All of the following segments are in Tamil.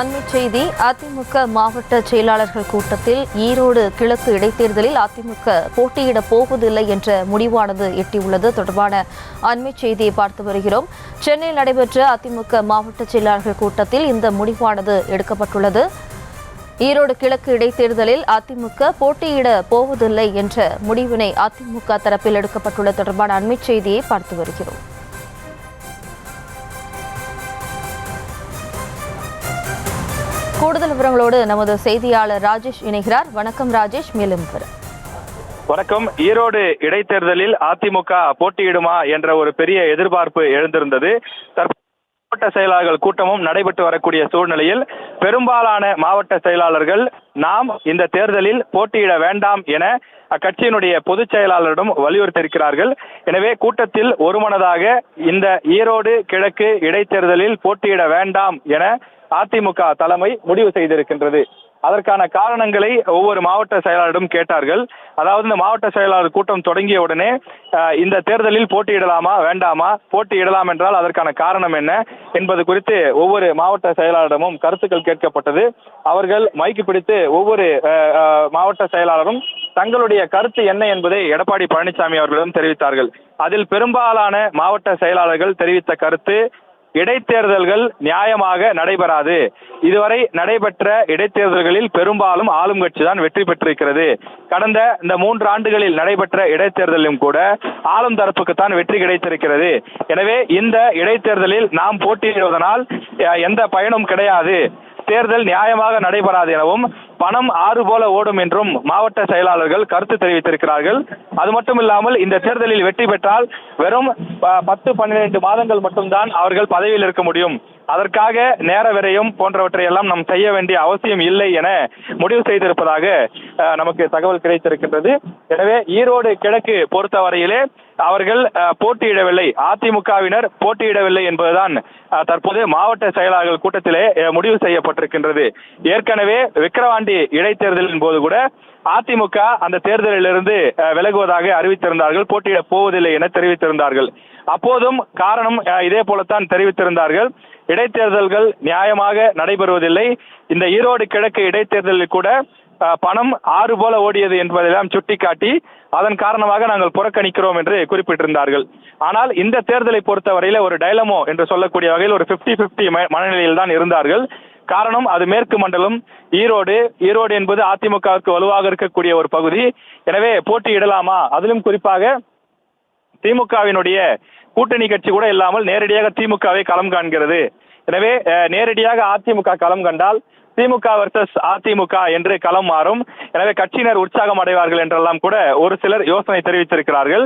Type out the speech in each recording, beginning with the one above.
அண்மை செய்தி. அதிமுக மாவட்ட செயலாளர்கள் கூட்டத்தில் ஈரோடு கிழக்கு இடைத்தேர்தலில் அதிமுக போட்டியிட போவதில்லை என்ற முடிவானது எட்டியுள்ளது. தொடர்பான அண்மை செய்தியை பார்த்து வருகிறோம். சென்னையில் நடைபெற்ற அதிமுக மாவட்ட செயலாளர்கள் கூட்டத்தில் இந்த முடிவானது எடுக்கப்பட்டுள்ளது. ஈரோடு கிழக்கு இடைத்தேர்தலில் அதிமுக போட்டியிட போவதில்லை என்ற முடிவினை அதிமுக தரப்பில் எடுக்கப்பட்டுள்ள தொடர்பான அண்மை செய்தியை பார்த்து வருகிறோம். கூடுதல் விவரங்களோடு நமது செய்தியாளர் ராஜேஷ் இணைகிறார். வணக்கம் ராஜேஷ், மேலும் விவரம். வணக்கம். ஈரோடு இடைத்தேர்தலில் அதிமுக போட்டியிடுமா என்ற ஒரு பெரிய எதிர்பார்ப்பு எழுந்திருந்தது. மாவட்ட செயலாளர்கள் கூட்டமும் நடைபெற்று வரக்கூடிய சூழ்நிலையில் பெரும்பாலான மாவட்ட செயலாளர்கள் நாம் இந்த தேர்தலில் போட்டியிட வேண்டாம் என அக்கட்சியினுடைய பொதுச் செயலாளரிடம் வலியுறுத்தியிருக்கிறார்கள். எனவே கூட்டத்தில் ஒருமனதாக இந்த ஈரோடு கிழக்கு இடைத்தேர்தலில் போட்டியிட வேண்டாம் என அதிமுக தலைமை முடிவு செய்திருக்கின்றது. அதற்கான காரணங்களை ஒவ்வொரு மாவட்ட செயலாளரிடம் கேட்டார்கள். அதாவது இந்த மாவட்ட செயலாளர் கூட்டம் தொடங்கிய உடனே இந்த தேர்தலில் போட்டியிடலாமா வேண்டாமா, போட்டியிடலாம் என்றால் அதற்கான காரணம் என்ன என்பது குறித்து ஒவ்வொரு மாவட்ட செயலாளரிடமும் கருத்துக்கள் கேட்கப்பட்டது. அவர்கள் மைக்கு பிடித்து ஒவ்வொரு மாவட்ட செயலாளரும் தங்களுடைய கருத்து என்ன என்பதை எடப்பாடி பழனிசாமி அவர்களிடம் தெரிவித்தார்கள். அதில் பெரும்பாலான மாவட்ட செயலாளர்கள் தெரிவித்த கருத்து, இடைத்தேர்தல்கள் நியாயமாக நடைபெறாது. இதுவரை நடைபெற்ற இடைத்தேர்தல்களில் பெரும்பாலும் ஆளும் கட்சி தான் வெற்றி பெற்றிருக்கிறது. கடந்த இந்த 3 ஆண்டுகளில் நடைபெற்ற இடைத்தேர்தலிலும் கூட ஆளும் தரப்புக்குத்தான் வெற்றி கிடைத்திருக்கிறது. எனவே இந்த இடைத்தேர்தலில் நாம் போட்டியிடுவதனால் எந்த பயனும் கிடையாது, தேர்தல் நியாயமாக நடைபெறாது எனவும் பணம் ஆறு போல ஓடும் என்றும் மாவட்ட செயலாளர்கள் கருத்து தெரிவித்திருக்கிறார்கள். அது மட்டும் இல்லாமல் இந்த தேர்தலில் வெற்றி பெற்றால் வெறும் 10-12 மாதங்கள் மட்டும்தான் அவர்கள் பதவியில் இருக்க முடியும். அதற்காக நேர விரயம் போன்றவற்றை எல்லாம் நாம் செய்ய வேண்டிய அவசியம் இல்லை என முடிவு செய்திருப்பதாக நமக்கு தகவல் கிடைத்திருக்கின்றது. எனவே ஈரோடு கிழக்கு பொறுத்தவரையிலே அவர்கள் போட்டியிடவில்லை, அதிமுகவினர் போட்டியிடவில்லை என்பதுதான் தற்போது மாவட்ட செயலாளர்கள் கூட்டத்திலே முடிவு செய்யப்பட்டிருக்கின்றது. ஏற்கனவே விக்கிரவாண்டி இடைத்தேர்தலின் போது கூட அதிமுக அந்த தேர்தலிலிருந்து விலகுவதாக அறிவித்திருந்தார்கள், போட்டியிட போவதில்லை என தெரிவித்திருந்தார்கள். அப்போதும் காரணம் இதே போலத்தான் தெரிவித்திருந்தார்கள், இடைத்தேர்தல்கள் நியாயமாக நடைபெறுவதில்லை, இந்த ஈரோடு கிழக்கு இடைத்தேர்தலில் கூட பணம் ஆறு போல ஓடியது என்பதெல்லாம் சுட்டிக்காட்டி அதன் காரணமாக நாங்கள் புறக்கணிக்கிறோம் என்று குறிப்பிட்டிருந்தார்கள். ஆனால் இந்த தேர்தலை பொறுத்தவரையில ஒரு டைலமோ என்று சொல்லக்கூடிய வகையில் ஒரு 50-50 மனநிலையில் தான் இருந்தார்கள். காரணம், அது மேற்கு மண்டலம் ஈரோடு என்பது அதிமுகவுக்கு வலுவாக இருக்கக்கூடிய ஒரு பகுதி. எனவே போட்டியிடலாமா, அதிலும் குறிப்பாக திமுகவினுடைய கூட்டணி கட்சி கூட இல்லாமல் நேரடியாக திமுகவை களம் காண்கிறது. எனவே நேரடியாக அதிமுக களம் கண்டால் திமுக வர்சஸ் அதிமுக என்று களம் மாறும். எனவே கட்சியினர் உற்சாகம் அடைவார்கள் என்றெல்லாம் கூட ஒரு சிலர் யோசனை தெரிவித்திருக்கிறார்கள்.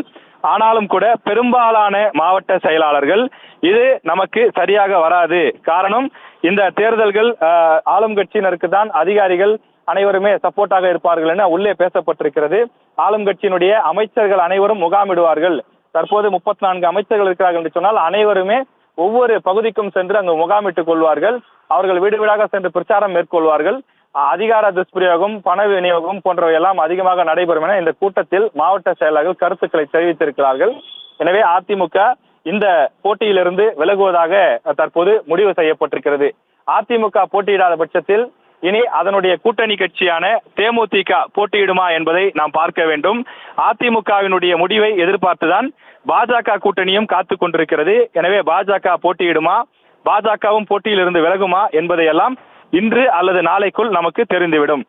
ஆனாலும் கூட பெரும்பாலான மாவட்ட செயலாளர்கள் இது நமக்கு சரியாக வராது, காரணம் இந்த தேர்தல்கள் ஆளும் கட்சியினருக்கு தான் அதிகாரிகள் அனைவருமே சப்போர்ட்டாக இருப்பார்கள் என உள்ளே பேசப்பட்டிருக்கிறது. ஆளும் கட்சியினுடைய அமைச்சர்கள் அனைவரும் முகாமிடுவார்கள். தற்போது 34 அமைச்சர்கள் இருக்கிறார்கள் என்று சொன்னால் அனைவருமே ஒவ்வொரு பகுதிக்கும் சென்று அங்கு முகாமிட்டுக் கொள்வார்கள். அவர்கள் வீடு வீடாக சென்று பிரச்சாரம் மேற்கொள்வார்கள். அதிகார துஷ்பிரயோகம், பண விநியோகம் போன்றவை எல்லாம் அதிகமாக நடைபெறும் என இந்த கூட்டத்தில் மாவட்ட செயலாளர்கள் கருத்துக்களை தெரிவித்திருக்கிறார்கள். எனவே அதிமுக இந்த போட்டியிலிருந்து விலகுவதாக தற்போது முடிவு செய்யப்பட்டிருக்கிறது. அதிமுக போட்டியிடாத பட்சத்தில் இனி அதனுடைய கூட்டணி கட்சியான தேமுதிக போட்டியிடுமா என்பதை நாம் பார்க்க வேண்டும். அதிமுகவினுடைய முடிவை எதிர்பார்த்துதான் பாஜக கூட்டணியும் காத்து கொண்டிருக்கிறது. எனவே பாஜக போட்டியிடுமா, பாஜகவும் போட்டியிலிருந்து விலகுமா என்பதையெல்லாம் இன்று அல்லது நாளைக்குள் நமக்கு தெரிந்துவிடும்.